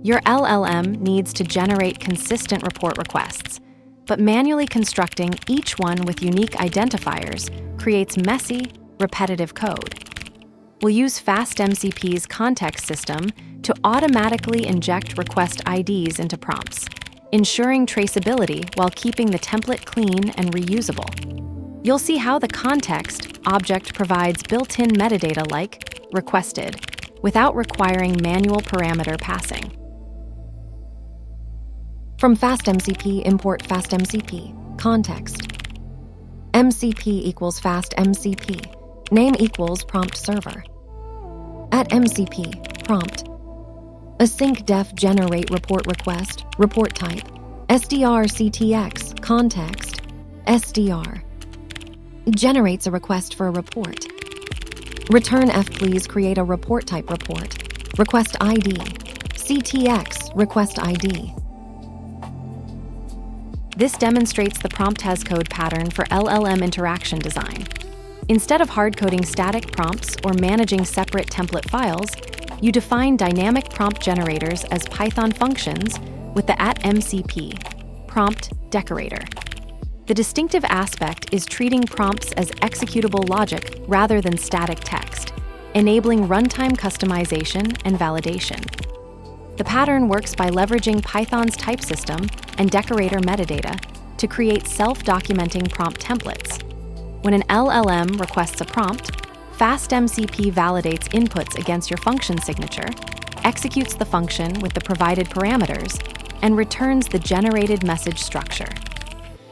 Your LLM needs to generate consistent report requests, but manually constructing each one with unique identifiers creates messy, repetitive code. We'll use FastMCP's context system to automatically inject request IDs into prompts, ensuring traceability while keeping the template clean and reusable. You'll see how the context object provides built-in metadata like requested, without requiring manual parameter passing. From FastMCP, import FastMCP. Context. MCP equals FastMCP. Name equals prompt server. At MCP, prompt. Async def generate report request, report type. SDR CTX, context. SDR. Generates a request for a report. Return F please create a report type report. Request ID. CTX, request ID. This demonstrates the prompt as code pattern for LLM interaction design. Instead of hard-coding static prompts or managing separate template files, you define dynamic prompt generators as Python functions with the @MCP, prompt decorator. The distinctive aspect is treating prompts as executable logic rather than static text, enabling runtime customization and validation. The pattern works by leveraging Python's type system and decorator metadata to create self-documenting prompt templates. When an LLM requests a prompt, FastMCP validates inputs against your function signature, executes the function with the provided parameters, and returns the generated message structure.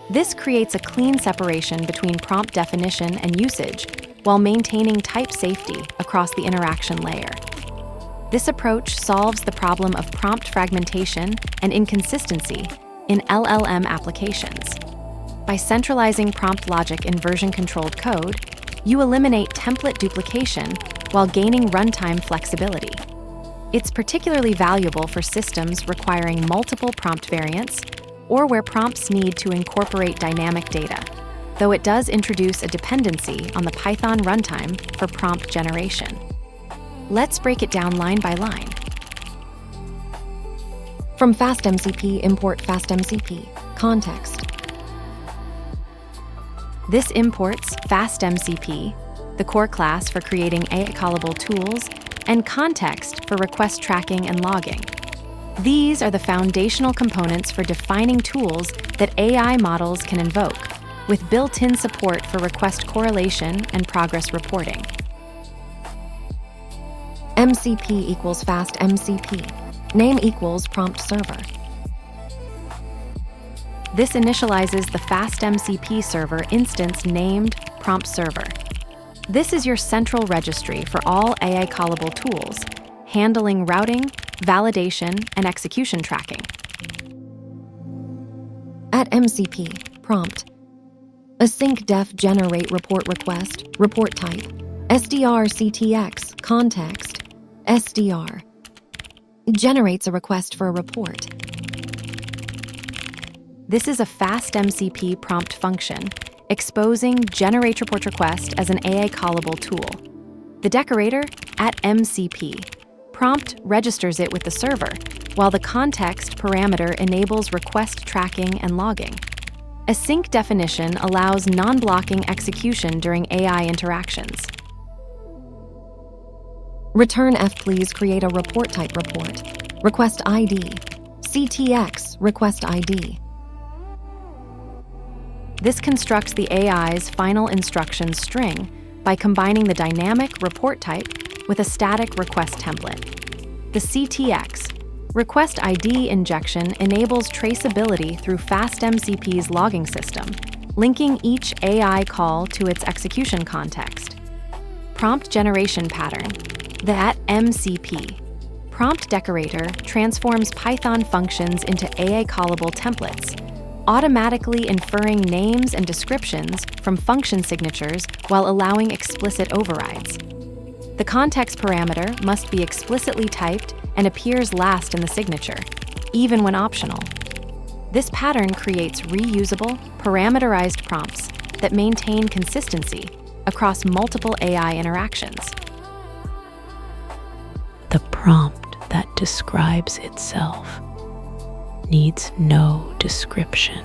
This creates a clean separation between prompt definition and usage while maintaining type safety across the interaction layer. This approach solves the problem of prompt fragmentation and inconsistency in LLM applications. By centralizing prompt logic in version-controlled code, you eliminate template duplication while gaining runtime flexibility. It's particularly valuable for systems requiring multiple prompt variants or where prompts need to incorporate dynamic data, though it does introduce a dependency on the Python runtime for prompt generation. Let's break it down line by line. From FastMCP, import FastMCP. Context. This imports FastMCP, the core class for creating AI-callable tools, and context for request tracking and logging. These are the foundational components for defining tools that AI models can invoke, with built-in support for request correlation and progress reporting. MCP equals FastMCP. Name equals prompt server. This initializes the FastMCP server instance named prompt server. This is your central registry for all AI-callable tools, handling routing, validation, and execution tracking. At MCP, prompt. Async def generate report request, report type. SDR CTX, context. SDR. Generates a request for a report. This is a FastMCP prompt function, exposing generate report request as an AI-callable tool. The decorator, @MCP, prompt registers it with the server, while the context parameter enables request tracking and logging. Async definition allows non-blocking execution during AI interactions. Return F please create a report type report. Request ID. CTX, request ID. This constructs the AI's final instructions string by combining the dynamic report type with a static request template. The CTX, request ID injection, enables traceability through FastMCP's logging system, linking each AI call to its execution context. Prompt generation pattern. The @MCP, prompt decorator, transforms Python functions into AI-callable templates, automatically inferring names and descriptions from function signatures while allowing explicit overrides. The context parameter must be explicitly typed and appears last in the signature, even when optional. This pattern creates reusable, parameterized prompts that maintain consistency across multiple AI interactions. The prompt that describes itself, needs no description.